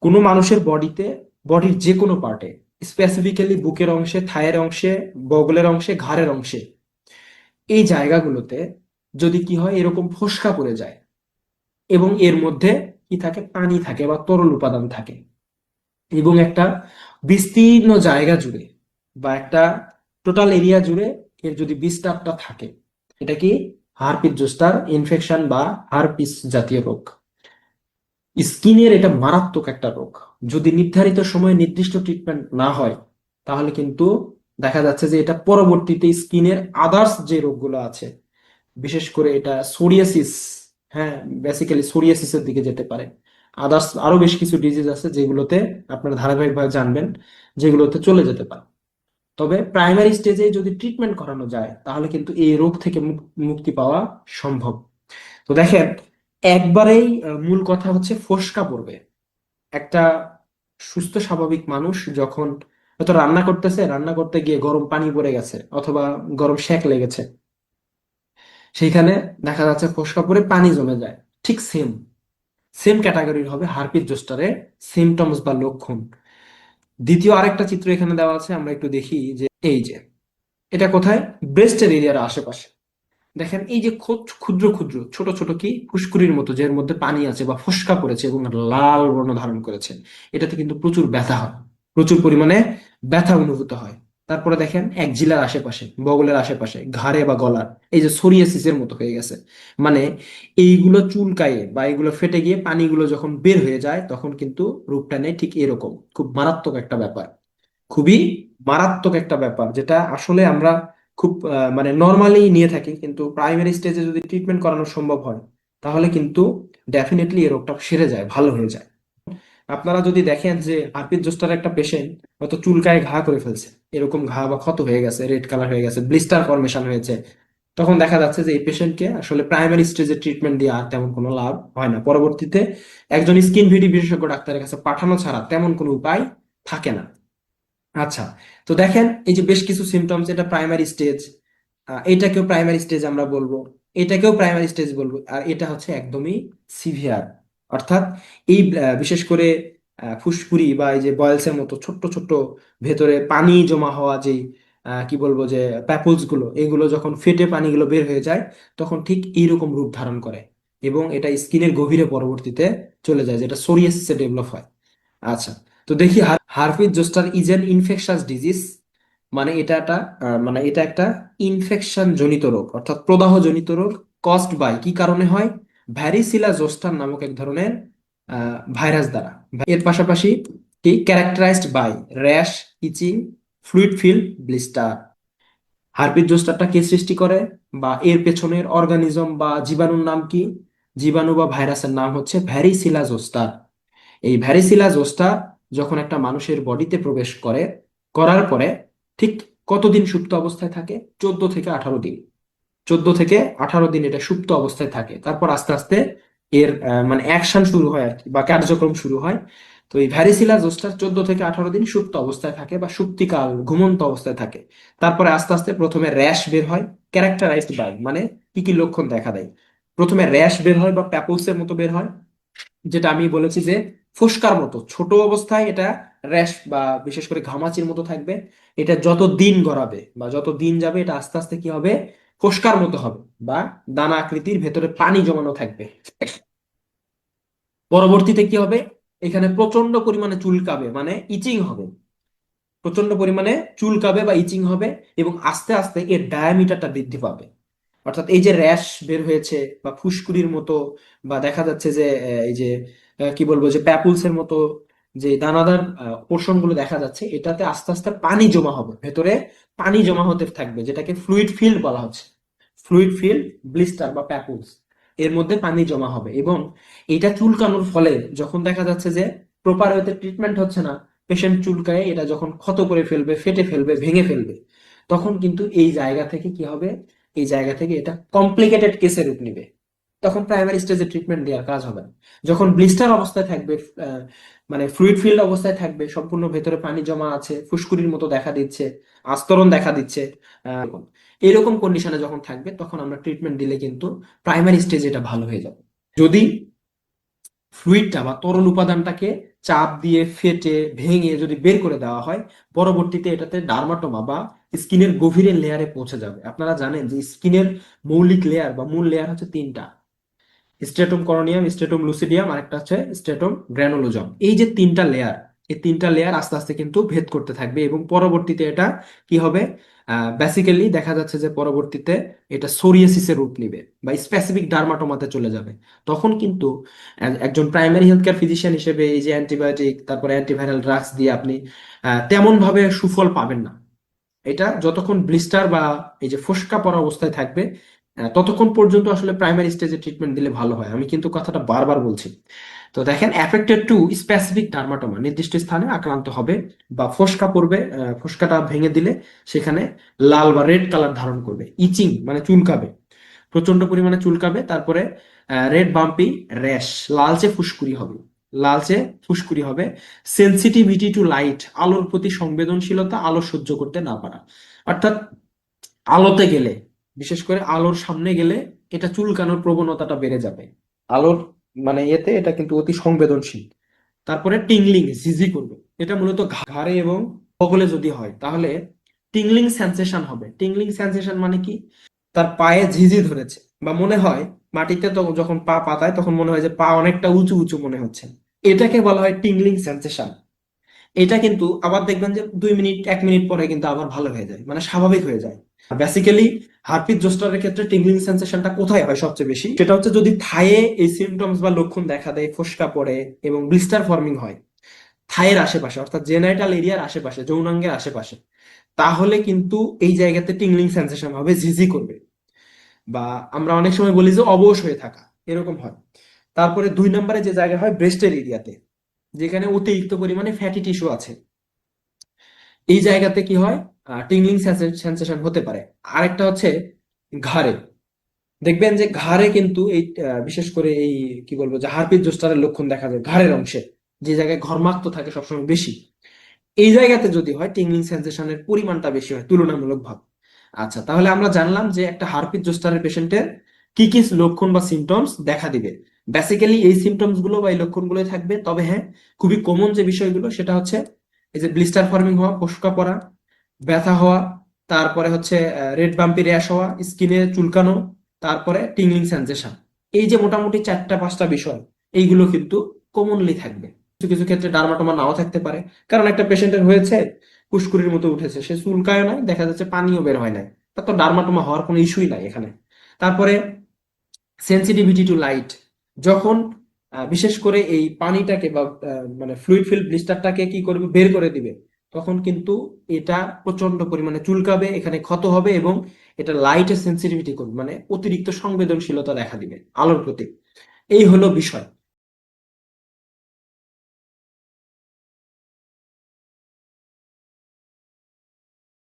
কোনো মানুষের বডিতে, বডির যে কোনো পার্টে, স্পেসিফিক্যালি বুকের অংশে, থায়ের অংশে, বগলের অংশে, ঘাড়ের অংশে, এই জায়গাগুলোতে যদি কি হয়, এরকম ফোসকা পড়ে যায় এবং এর মধ্যে কি থাকে, পানি থাকে বা তরল উপাদান থাকে, এবং একটা বিস্তীর্ণ জায়গা জুড়ে বা একটা টোটাল এরিয়া জুড়ে এর যদি বিস্তারটা থাকে, এটা কি হারপিস জোস্টার ইনফেকশন বা হারপিস জাতীয় রোগ। স্কিনের এটা মারাত্মক একটা রোগ। যদি নির্ধারিত সময়ে নির্দিষ্ট ট্রিটমেন্ট না হয়, তাহলে কিন্তু দেখা যাচ্ছে যে এটা পরবর্তীতে স্কিনের আদার্স যে রোগগুলো আছে, বিশেষ করে এটা সোরিয়াসিস, হ্যাঁ, বেসিক্যালি সোরিয়াসিসের দিকে যেতে পারে। আদার্স আরো বেশ কিছু ডিজিজ আছে যেগুলোতে আপনারা ধারাবাহিকভাবে জানবেন, যেগুলোতে চলে যেতে পারে। তবে প্রাইমারি স্টেজে যদি ট্রিটমেন্ট করানো যায়, তাহলে কিন্তু এই রোগ থেকে মুক্তি পাওয়া সম্ভব। তো দেখেন, একবারেই মূল কথা হচ্ছে ফোসকা পড়বে। একটা সুস্থ স্বাভাবিক মানুষ যখন হয়তো রান্না করতেছে, রান্না করতে গিয়ে গরম পানি পড়ে গেছে অথবা গরম সেক লেগেছে, সেইখানে দেখা যাচ্ছে ফোসকা পড়ে পানি জমে যায়, ঠিক সেম সেম ক্যাটাগরির হবে হারপিস জোস্টারের সিমটমস বা লক্ষণ। দ্বিতীয় আরেকটা চিত্র এখানে দেওয়া আছে, আমরা একটু দেখি যে এই যে এটা কোথায়, ব্রেস্টের এরিয়ার আশেপাশে। দেখেন এই যে ক্ষুদ্র ক্ষুদ্র ছোট ছোট কি ফুসকুড়ির মতো, যার মধ্যে পানি আছে বা ফোসকা পড়েছে এবং লাল বর্ণ ধারণ করেছে, এটাতে কিন্তু প্রচুর ব্যথা হয়, প্রচুর পরিমাণে ব্যথা অনুভূত হয়। তারপরে দেখেন একজিলার আশেপাশে, বগলের আশেপাশে, ঘাড়ে বা গলার এই যে সোরিয়াসিসের মতো হয়ে গেছে, মানে এইগুলো চুলকায়ে বা এইগুলো ফেটে গিয়ে পানিগুলো যখন বের হয়ে যায়, তখন কিন্তু রূপটা নেয় ঠিক এরকম। খুব মারাত্মক একটা ব্যাপার, খুবই মারাত্মক একটা ব্যাপার, যেটা আসলে আমরা খুব মানে নর্মালি নিয়ে থাকি, কিন্তু প্রাইমারি স্টেজে যদি ট্রিটমেন্ট করানো সম্ভব হয়, তাহলে কিন্তু ডেফিনেটলি এই রোগটা সেরে যায়, ভালো হয়ে যায়। আপনারা যদি দেখেন যে হারপিস জোস্টার একটা পেশেন্ট হয়তো চুলকায় ঘা করে ফেলছে, এরকম ঘা বা ক্ষত হয়ে গেছে, রেড কালার হয়ে গেছে, ব্লিস্টার ফর্মেশন হয়েছে, তখন দেখা যাচ্ছে যে এই পেশেন্টকে আসলে প্রাইমারি স্টেজে ট্রিটমেন্ট দিয়ে আর তেমন কোনো লাভ হয় না। পরবর্তীতে একজন স্কিন ভিডি বিশেষজ্ঞ ডাক্তারের কাছে পাঠানো ছাড়া তেমন কোনো উপায় থাকে না। আচ্ছা, তো দেখেন এই যে বেশ কিছু সিমটমস, এটা প্রাইমারি স্টেজ, এটাকেও প্রাইমারি স্টেজ আমরা বলবো, এটাকেও প্রাইমারি স্টেজ বলবো, আর এটা হচ্ছে একদমই সিভিয়ার। অর্থাৎ এই বিশেষ করে ফুসকুড়ি বা এই যে বয়েলস এর মতো ছোট্ট ছোট্ট ভেতরে পানি জমা হওয়া যে কি বলবো যে প্যাপুলস গুলো, এগুলো যখন ফেটে পানিগুলো বের হয়ে যায়, তখন ঠিক এইরকম রূপ ধারণ করে এবং এটা স্কিনের গভীরে পরবর্তীতে চলে যায়, যেটা সোরিয়াসিসে ডেভেলপ হয়। আচ্ছা, তো দেখি herpes zoster is an infectious disease, মানে এটা একটা মানে এটা একটা ইনফেকশন জনিত রোগ, অর্থাৎ প্রদাহ জনিত রোগ। কজড বাই কি কারণে হয়, ভ্যারিসিলা জোস্টার নামক এক ধরনের ভাইরাস দ্বারা। এর পাশাপাশি কি characterized by rash, itching, fluid fill, blister. Herpes জোস্টারটা কে সৃষ্টি করে বা এর পেছনের অর্গানিজম বা জীবাণুর নাম কি, জীবাণু বা ভাইরাসের নাম হচ্ছে ভ্যারিসিলা জোস্টার। এই ভ্যারিসিলা জোস্টা যখন একটা মানুষের বডিতে প্রবেশ করে, করার পরে ঠিক কতদিন সুপ্ত অবস্থায় থাকে, 14 থেকে 18 দিন। 14 থেকে 18 দিন এটা সুপ্ত অবস্থায় থাকে, তারপর আস্তে আস্তে এর মানে অ্যাকশন শুরু হয় আর কি, বা কার্যক্রম শুরু হয়। তো এই ভ্যারিসিলা জোস্টার 14 থেকে 18 দিন সুপ্ত অবস্থায় থাকে বা সুপ্তিকাল ঘুমন্ত অবস্থায় থাকে। তারপরে আস্তে আস্তে প্রথমে র্যাশ বের হয়, ক্যারেক্টারাইজড বাই মানে কি কি লক্ষণ দেখা দেয়। প্রথমে র্যাশ বের হয় বা প্যাপলসের মতো বের হয়, যেটা আমি বলেছি যে ফোস্কার মতো ছোট অবস্থায় এটা র্যাশ বা বিশেষ করে ঘামাচির মতো থাকবে। এটা যত দিন গড়াবে বা যত দিন যাবে, এটা আস্তে আস্তে কি হবে, ফোস্কার মতো হবে বা দানা আকৃতির, ভেতরে পানি জমানো থাকবে। পরবর্তীতে কি হবে, এখানে প্রচন্ড পরিমাণে চুলকাবে, মানে ইচিং হবে, প্রচন্ড পরিমাণে চুলকাবে বা ইচিং হবে, এবং আস্তে আস্তে এর ডায়ামিটারটা বৃদ্ধি পাবে। অর্থাৎ এই যে র্যাশ বের হয়েছে বা ফুসকুড়ির মতো, বা দেখা যাচ্ছে যে এই যে কি বলবো যে প্যাপুলসের মতো যে দানাদার পোর্শন গুলো দেখা যাচ্ছে, এটাতে আস্তে আস্তে পানি জমা হবে, ভেতরে পানি জমা হতে থাকবে, যেটাকে ফ্লুইড ফিল্ড বলা হচ্ছে। ফ্লুইড ফিল্ড, ব্লিস্টার বা প্যাপুলস, এর মধ্যে পানি জমা হবে। এবং এটা চুলকানোর ফলে যখন দেখা যাচ্ছে যে প্রপার ওয়েতে ট্রিটমেন্ট হচ্ছে না, পেশেন্ট চুলকায়, এটা যখন ক্ষত করে ফেলবে, ফেটে ফেলবে, ভেঙে ফেলবে, তখন কিন্তু এই জায়গা থেকে কি হবে, এই জায়গা থেকে এটা কমপ্লিকেটেড কেসের রূপ নিবে। তখন প্রাইমারি স্টেজে ট্রিটমেন্ট দেওয়ার কাজ হবে না। যখন ব্লিস্টার অবস্থায় থাকবে, আহ, মানে ফ্লুইড ফিল্ড অবস্থায় থাকবে, সম্পূর্ণ ভেতরে পানি জমা আছে, ফুসকুড়ির মতো দেখা দিচ্ছে, আস্তরণ দেখা দিচ্ছে, এরকম কন্ডিশনে যখন থাকবে, তখন আমরা ট্রিটমেন্ট দিলে কিন্তু প্রাইমারি স্টেজে এটা ভালো হয়ে যাবে। যদি ফ্লুইডটা বা তরল উপাদানটাকে চাপ দিয়ে ফেটে ভেঙে যদি বের করে দেওয়া হয়, পরবর্তীতে এটাতে ডার্মাটোমা বা স্কিনের গভীরের লেয়ারে পৌঁছে যাবে। আপনারা জানেন যে স্কিনের মৌলিক লেয়ার বা মূল লেয়ার হচ্ছে তিনটা: স্ট্রেটম করোনিয়াম, স্ট্রেটম লুসিডিয়াম, আর একটা হচ্ছে স্ট্রেটম গ্র্যানুলোজম। এই যে তিনটা লেয়ার, এই তিনটা লেয়ার আস্তে আস্তে কিন্তু ভেদ করতে থাকবে এবং পরবর্তীতে এটা কি হবে, বেসিক্যালি দেখা যাচ্ছে যে পরবর্তীতে এটা সোরিয়াসিসের রূপ নিবে বা স্পেসিফিক ডার্মাটোমাতে চলে যাবে। তখন কিন্তু একজন প্রাইমারি হেলথ কেয়ার ফিজিশিয়ান হিসেবে এই যে অ্যান্টিবায়োটিক তারপরে অ্যান্টিভাইরাল ড্রাগস দিয়ে আপনি তেমন ভাবে সুফল পাবেন না। এটা যতক্ষণ ব্লিস্টার বা এই যে ফোসকা পড়া অবস্থায় থাকবে, ততক্ষণ পর্যন্ত আসলে প্রাইমারি স্টেজে ট্রিটমেন্ট দিলে ভালো হয়। আমি কিন্তু কথাটা বারবার বলছি। তো দেখেন, অ্যাফেক্টেড টু স্পেসিফিক ডার্মাটোমা, নির্দিষ্ট স্থানে আক্রান্ত হবে বা ফোসকা পড়বে, ফোসকাটা ভেঙে দিলে সেখানে লাল বা রেড কালার ধারণ করবে। ইচিং মানে চুলকাবে, প্রচন্ড পরিমাণে চুলকাবে। তারপরে রেড বাম্পি র্যাশ, লালচে ফুসকুড়ি হবে, লালচে ফুসকুড়ি হবে। সেন্সিটিভিটি টু লাইট, আলোর প্রতি সংবেদনশীলতা, আলো সহ্য করতে না পারা। অর্থাৎ আলোতে গেলে, বিশেষ করে আলোর সামনে গেলে এটা চুলকানোর প্রবণতাটা বেড়ে যাবে। আলোর মানে এতে এটা কিন্তু অতি সংবেদনশীল। তারপরে টিংলিং, ঝিঝি করবে। এটা মূলত ঘাড়ে এবং বগলে যদি হয় তাহলে টিংলিং সেন্সেশন হবে। টিংলিং সেন্সেশন মানে কি, তার পায়ে ঝিঝি ধরেছে বা মনে হয় মাটিতে তো যখন পা পাতায় তখন মনে হয় যে পা অনেকটা উঁচু উঁচু মনে হচ্ছে, এটাকে বলা হয় টিংলিং সেন্সেশন। এটা কিন্তু আবার দেখবেন যে 2 মিনিট 1 মিনিট পরে কিন্তু আবার ভালো হয়ে যায়, মানে স্বাভাবিক হয়ে যায়। বেসিক্যালি হার্পিক জোস্টারের ক্ষেত্রে টিংলিং সেন্সেশনটা কোথায় হয় সবচেয়ে বেশি, সেটা হচ্ছে যদি থায়ে এই সিমটমস বা লক্ষণ দেখা দেয়, ফোসকা পড়ে এবং ব্লিস্টার ফর্মিং হয় থায়ের আশেপাশে, অর্থাৎ জেনাইটাল এরিয়ার আশেপাশে, যৌনাঙ্গের আশেপাশে, তাহলে কিন্তু এই জায়গাতে টিংলিং সেন্সেশন হবে, ঝিঝি করবে। বা আমরা অনেক সময় বলি যে অবশ হয়ে থাকা, এরকম হয়। তারপরে 2 নম্বরে যে জায়গা হয় ব্রেস্টের এরিয়াতে, যেখানে অতিরিক্ত পরিমাণে ফ্যাটি টিস্যু আছে, এই জায়গাতে কি হয়, টিংলিং সেন্সেশন হতে পারে। আরেকটা হচ্ছে ঘাড়ে, দেখবেন যে ঘাড়ে কিন্তু এই বিশেষ করে এই কি বলবো যে হার্পিক জোস্টারের লক্ষণ দেখা যায় ঘাড়ের অংশে, যে জায়গায় ঘর্মাক্ত থাকে সবসময় বেশি, এই জায়গাতে যদি হয় টিংলিং সেন্সেশনের পরিমাণটা বেশি হয় তুলনামূলক ভাবে। আচ্ছা, তাহলে আমরা জানলাম যে একটা হার্পিক জোস্টারের পেশেন্টের কি কি লক্ষণ বা সিমটমস দেখা দিবে। বেসিক্যালি এই সিমটমস গুলো বা এই লক্ষণগুলোই থাকবে। তবে হ্যাঁ, খুবই কমন যে বিষয়গুলো সেটা হচ্ছে এই যে ব্লিস্টার ফর্মিং হওয়া, ফোসকা পড়া, ব্যথা হওয়া, তারপরে হচ্ছে রেড বাম্পি র্যাশ হওয়া, স্কিনে চুলকানো, তারপরে টিংলিং সেন্সেশন। এই যে মোটামুটি 4টা 5টা বিষয়, এইগুলো কিন্তু কমনলি থাকবে। কিছু কিছু ক্ষেত্রে ডার্মাটোমা নাও থাকতে পারে, কারণ একটা পেশেন্টের হয়েছে ফুসকুড়ির মতো উঠেছে, সে চুলকায় নাই, দেখা যাচ্ছে পানিও বের হয় নাই, তার তো ডার্মাটোমা হওয়ার কোনো ইস্যুই নাই এখানে। তারপরে সেন্সিটিভিটি টু লাইট, যখন বিশেষ করে এই পানিটাকে বা মানে ফ্লুইড ফিল ব্লিস্টারটাকে কি করবে, বের করে দিবে, তখন কিন্তু এটা প্রচন্ড পরিমাণে চুলকাবে, এখানে ক্ষত হবে এবং এটা লাইটের সেন্সিটিভিটি করবে, মানে অতিরিক্ত সংবেদনশীলতা দেখা দিবে আলোর প্রতি। এই হলো বিষয়।